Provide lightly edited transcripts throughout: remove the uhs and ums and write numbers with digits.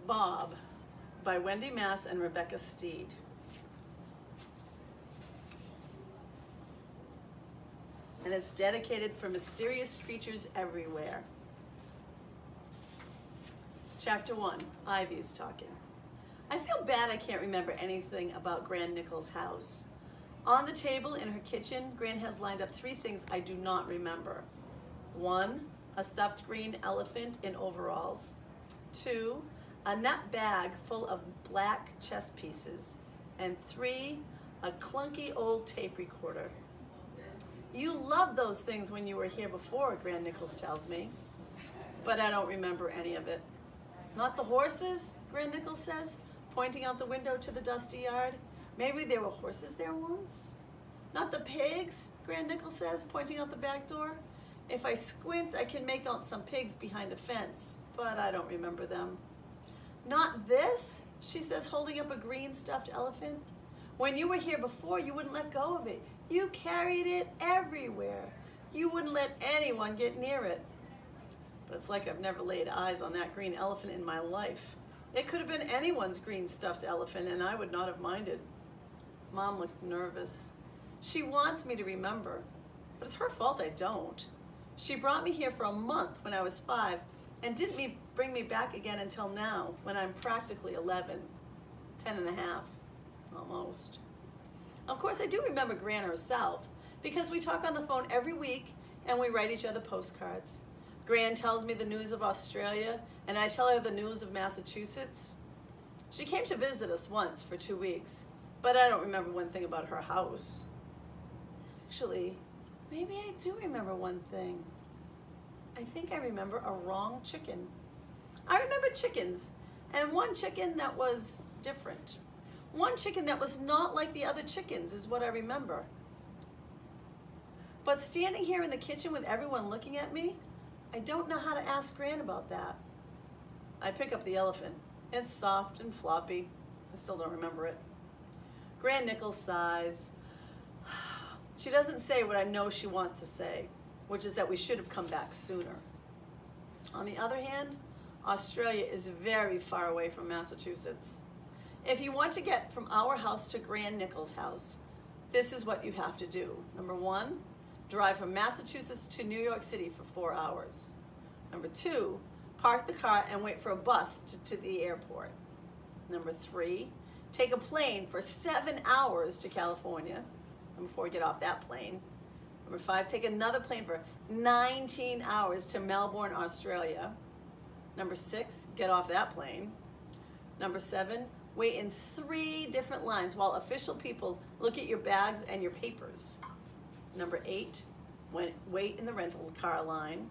Bob by Wendy Mass and Rebecca Steed. And it's dedicated for mysterious creatures everywhere. Chapter 1, Ivy's talking. I feel bad I can't remember anything about Gran Nichols' house. On the table in her kitchen, Gran has lined up 3 things I do not remember. 1, a stuffed green elephant in overalls. 2, a nut bag full of black chess pieces. And 3, a clunky old tape recorder. You loved those things when you were here before, Gran Nichols tells me. But I don't remember any of it. Not the horses, Gran Nichols says, pointing out the window to the dusty yard. Maybe there were horses there once. Not the pigs, Gran Nichols says, pointing out the back door. If I squint, I can make out some pigs behind a fence, but I don't remember them. Not this, she says, holding up a green stuffed elephant. When you were here before, you wouldn't let go of it. You carried it everywhere. You wouldn't let anyone get near it. But it's like I've never laid eyes on that green elephant in my life. It could have been anyone's green stuffed elephant, and I would not have minded. Mom looked nervous. She wants me to remember, but it's her fault I don't. She brought me here for a month when I was 5 and didn't bring me back again until now, when I'm practically 11, 10 and a half, almost. Of course, I do remember Gran herself, because we talk on the phone every week and we write each other postcards. Gran tells me the news of Australia, and I tell her the news of Massachusetts. She came to visit us once for 2 weeks, but I don't remember one thing about her house. Actually, maybe I do remember one thing. I think I remember a wrong chicken. I remember chickens, and one chicken that was different. One chicken that was not like the other chickens is what I remember. But standing here in the kitchen with everyone looking at me, I don't know how to ask Gran about that. I pick up the elephant. It's soft and floppy. I still don't remember it. Gran Nichols sighs. She doesn't say what I know she wants to say, which is that we should have come back sooner. On the other hand, Australia is very far away from Massachusetts. If you want to get from our house to Gran Nichols' house, this is what you have to do. Number 1, drive from Massachusetts to New York City for 4 hours. Number 2, park the car and wait for a bus to the airport. Number 3, take a plane for 7 hours to California. And before we get off that plane. Number 5, take another plane for 19 hours to Melbourne, Australia. Number 6, get off that plane. Number 7, wait in 3 different lines while official people look at your bags and your papers. Number 8, wait in the rental car line.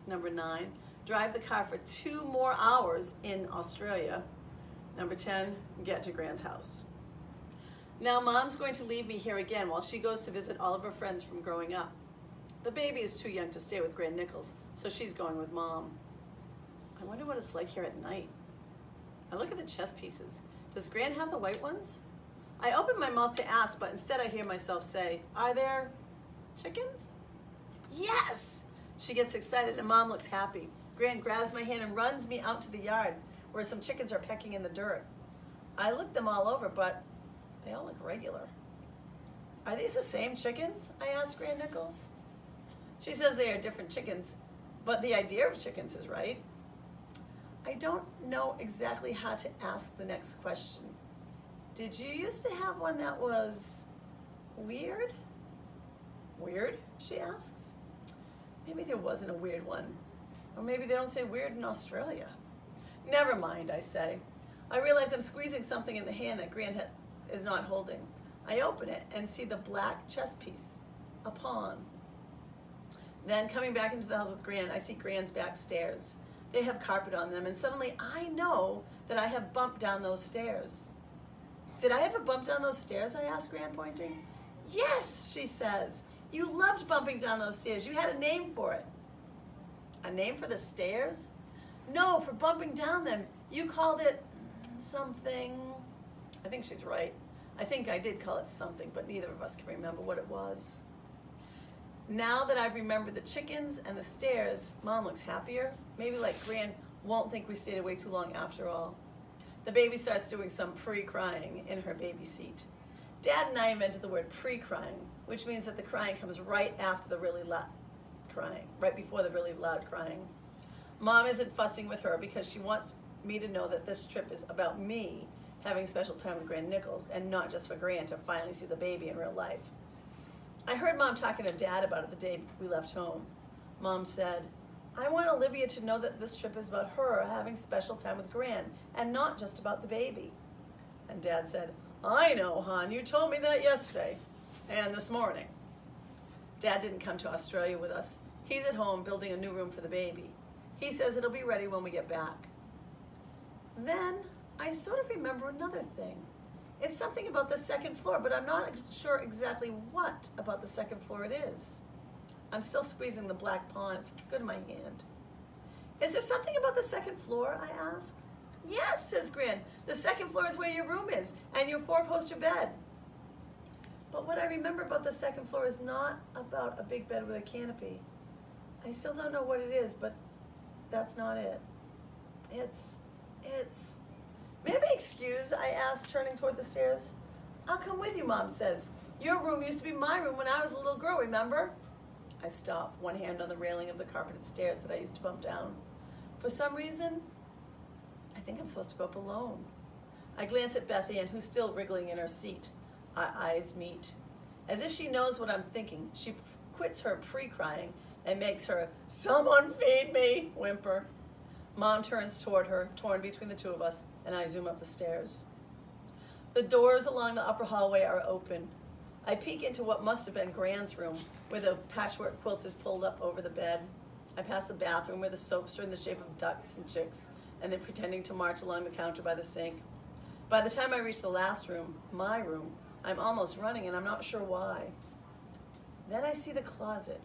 Number 9, drive the car for 2 more hours in Australia. Number 10, get to Gran's house. Now Mom's going to leave me here again while she goes to visit all of her friends from growing up. The baby is too young to stay with Gran Nichols, so she's going with Mom. I wonder what it's like here at night. I look at the chess pieces. Does Gran have the white ones? I open my mouth to ask, but instead I hear myself say, are there chickens? Yes! She gets excited and Mom looks happy. Gran grabs my hand and runs me out to the yard where some chickens are pecking in the dirt. I look them all over, but they all look regular. Are these the same chickens? I ask Gran Nichols. She says they are different chickens, but the idea of chickens is right. I don't know exactly how to ask the next question. Did you used to have one that was weird? Weird, she asks. Maybe there wasn't a weird one. Or maybe they don't say weird in Australia. Never mind, I say. I realize I'm squeezing something in the hand that Gran is not holding. I open it and see the black chess piece, a pawn. Then coming back into the house with Gran, I see Gran's back stairs. They have carpet on them, and suddenly I know that I have bumped down those stairs. Did I ever bump down those stairs? I ask Gran, pointing. Yes, she says. You loved bumping down those stairs. You had a name for it. A name for the stairs? No, for bumping down them. You called it something. I think she's right. I think I did call it something, but neither of us can remember what it was. Now that I've remembered the chickens and the stairs, Mom looks happier. Maybe like Gran won't think we stayed away too long after all. The baby starts doing some pre-crying in her baby seat. Dad and I invented the word pre-crying, which means that the crying comes right after the really loud crying, right before the really loud crying. Mom isn't fussing with her because she wants me to know that this trip is about me having special time with Gran Nichols and not just for Gran to finally see the baby in real life. I heard Mom talking to Dad about it the day we left home. Mom said, I want Olivia to know that this trip is about her having special time with Gran and not just about the baby. And Dad said, I know, hon, you told me that yesterday and this morning. Dad didn't come to Australia with us. He's at home building a new room for the baby. He says it'll be ready when we get back. Then I sort of remember another thing. It's something about the second floor, but I'm not sure exactly what about the second floor it is. I'm still squeezing the black pawn. It feels good in my hand. Is there something about the second floor, I ask? Yes, says Gran. The second floor is where your room is and your 4-poster bed. But what I remember about the second floor is not about a big bed with a canopy. I still don't know what it is, but that's not it. It's... May I be excused, I asked, turning toward the stairs. I'll come with you, Mom says. Your room used to be my room when I was a little girl, remember? I stop, one hand on the railing of the carpeted stairs that I used to bump down. For some reason, I think I'm supposed to go up alone. I glance at Bethy Ann, who's still wriggling in her seat. Our eyes meet. As if she knows what I'm thinking, she quits her pre-crying and makes her, someone feed me, whimper. Mom turns toward her, torn between the two of us, and I zoom up the stairs. The doors along the upper hallway are open. I peek into what must have been Gran's room, where the patchwork quilt is pulled up over the bed. I pass the bathroom where the soaps are in the shape of ducks and chicks, and then pretending to march along the counter by the sink. By the time I reach the last room, my room, I'm almost running and I'm not sure why. Then I see the closet.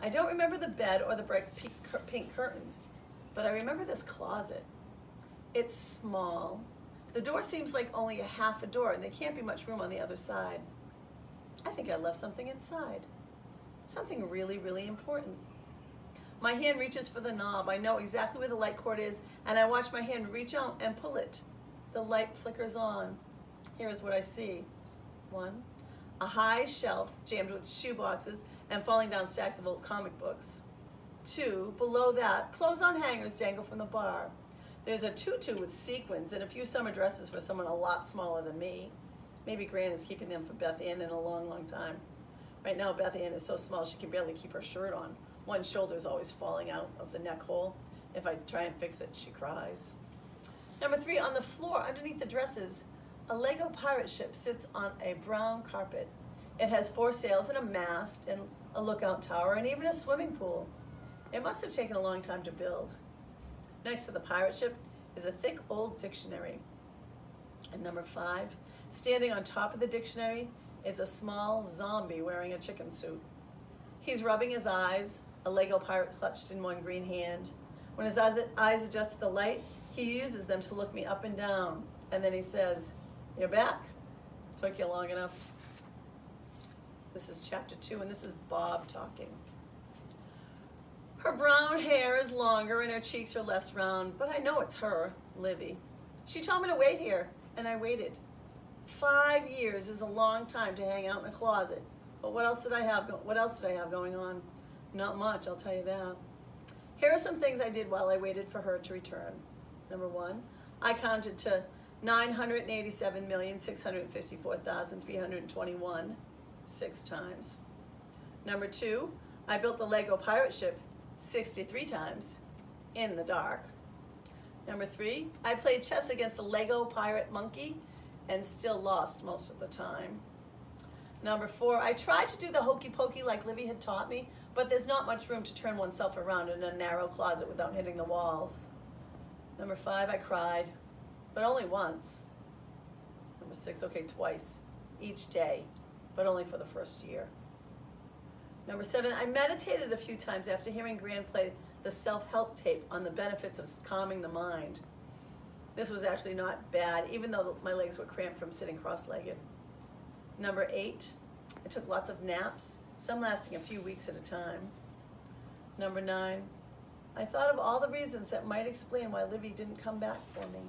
I don't remember the bed or the bright pink curtains, but I remember this closet. It's small. The door seems like only a half a door and there can't be much room on the other side. I think I left something inside. Something really, really important. My hand reaches for the knob. I know exactly where the light cord is, and I watch my hand reach out and pull it. The light flickers on. Here's what I see. 1, a high shelf jammed with shoe boxes and falling down stacks of old comic books. 2, below that, clothes on hangers dangle from the bar. There's a tutu with sequins and a few summer dresses for someone a lot smaller than me. Maybe Gran is keeping them for Beth Ann in a long, long time. Right now, Beth Ann is so small she can barely keep her shirt on. One shoulder is always falling out of the neck hole. If I try and fix it, she cries. Number 3, on the floor underneath the dresses, a Lego pirate ship sits on a brown carpet. It has 4 sails and a mast and a lookout tower and even a swimming pool. It must have taken a long time to build. Next to the pirate ship is a thick old dictionary. And number 5, standing on top of the dictionary is a small zombie wearing a chicken suit. He's rubbing his eyes, a Lego pirate clutched in one green hand. When his eyes adjust to the light, he uses them to look me up and down. And then he says, "You're back. Took you long enough." This is chapter 2, and this is Bob talking. Her brown hair is longer and her cheeks are less round, but I know it's her, Livy. She told me to wait here, and I waited. 5 years is a long time to hang out in a closet. But what else did I have going on? Not much, I'll tell you that. Here are some things I did while I waited for her to return. Number 1, I counted to 987,654,321 6 times. Number 2, I built the Lego pirate ship 63 times in the dark. Number 3, I played chess against the Lego pirate monkey and still lost most of the time. Number 4, I tried to do the hokey pokey like Livy had taught me, but there's not much room to turn oneself around in a narrow closet without hitting the walls. Number 5, I cried, but only once. Number 6, okay, twice, each day, but only for the first year. Number 7, I meditated a few times after hearing Gran play the self-help tape on the benefits of calming the mind. This was actually not bad, even though my legs were cramped from sitting cross-legged. Number 8, I took lots of naps, some lasting a few weeks at a time. Number 9, I thought of all the reasons that might explain why Livy didn't come back for me.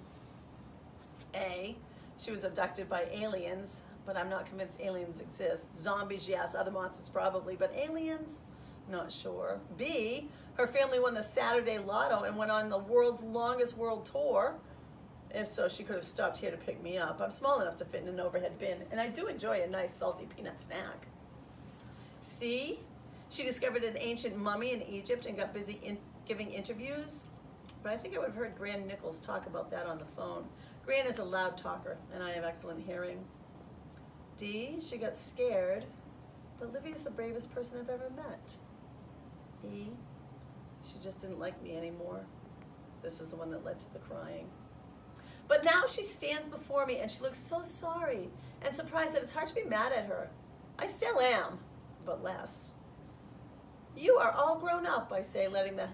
A, she was abducted by aliens, but I'm not convinced aliens exist. Zombies, yes, other monsters probably, but aliens, not sure. B, her family won the Saturday Lotto and went on the world's longest world tour. If so, she could have stopped here to pick me up. I'm small enough to fit in an overhead bin, and I do enjoy a nice salty peanut snack. C, she discovered an ancient mummy in Egypt and got busy giving interviews. But I think I would have heard Gran Nichols talk about that on the phone. Gran is a loud talker, and I have excellent hearing. D, she got scared, but Livy's the bravest person I've ever met. E, she just didn't like me anymore. This is the one that led to the crying. But now she stands before me, and she looks so sorry and surprised that it's hard to be mad at her. I still am, but less. You are all grown up, I say, letting the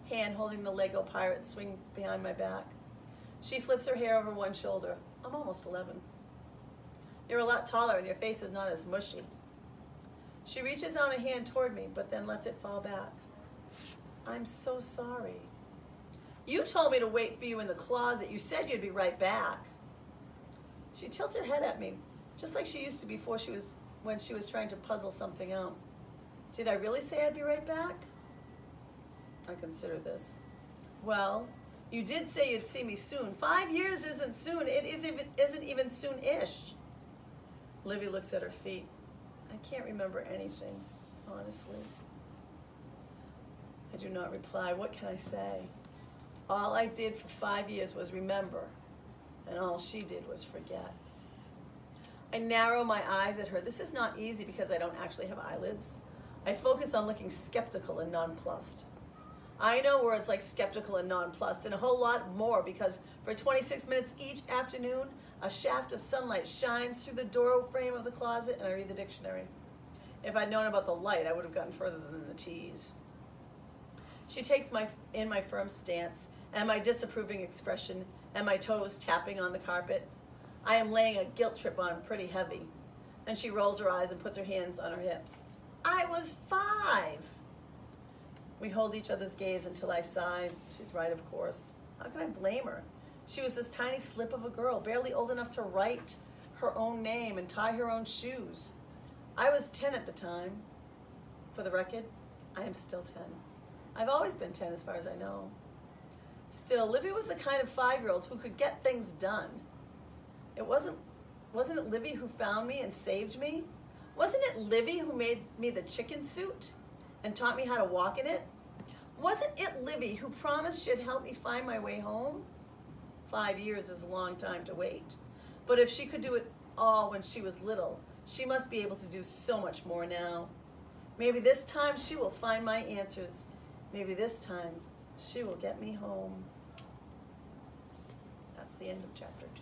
hand holding the Lego pirate swing behind my back. She flips her hair over one shoulder. I'm almost 11. You're a lot taller and your face is not as mushy. She reaches out a hand toward me, but then lets it fall back. I'm so sorry. You told me to wait for you in the closet. You said you'd be right back. She tilts her head at me, just like she used to before when she was trying to puzzle something out. Did I really say I'd be right back? I consider this. Well, you did say you'd see me soon. 5 years isn't soon. It isn't even soon-ish. Livy looks at her feet. I can't remember anything, honestly. I do not reply. What can I say? All I did for 5 years was remember, and all she did was forget. I narrow my eyes at her. This is not easy because I don't actually have eyelids. I focus on looking skeptical and nonplussed. I know words like skeptical and nonplussed and a whole lot more because for 26 minutes each afternoon, a shaft of sunlight shines through the door frame of the closet and I read the dictionary. If I'd known about the light, I would have gotten further than the T's. She takes in my firm stance and my disapproving expression and my toes tapping on the carpet. I am laying a guilt trip on pretty heavy. And she rolls her eyes and puts her hands on her hips. I was 5. We hold each other's gaze until I sigh. She's right, of course. How can I blame her? She was this tiny slip of a girl, barely old enough to write her own name and tie her own shoes. I was 10 at the time. For the record, I am still 10. I've always been 10 as far as I know. Still, Livy was the kind of 5-year-old who could get things done. Wasn't it Livy who found me and saved me? Wasn't it Livy who made me the chicken suit and taught me how to walk in it? Wasn't it Livy who promised she'd help me find my way home? 5 years is a long time to wait. But if she could do it all when she was little, she must be able to do so much more now. Maybe this time she will find my answers. Maybe this time she will get me home. That's the end of chapter 2.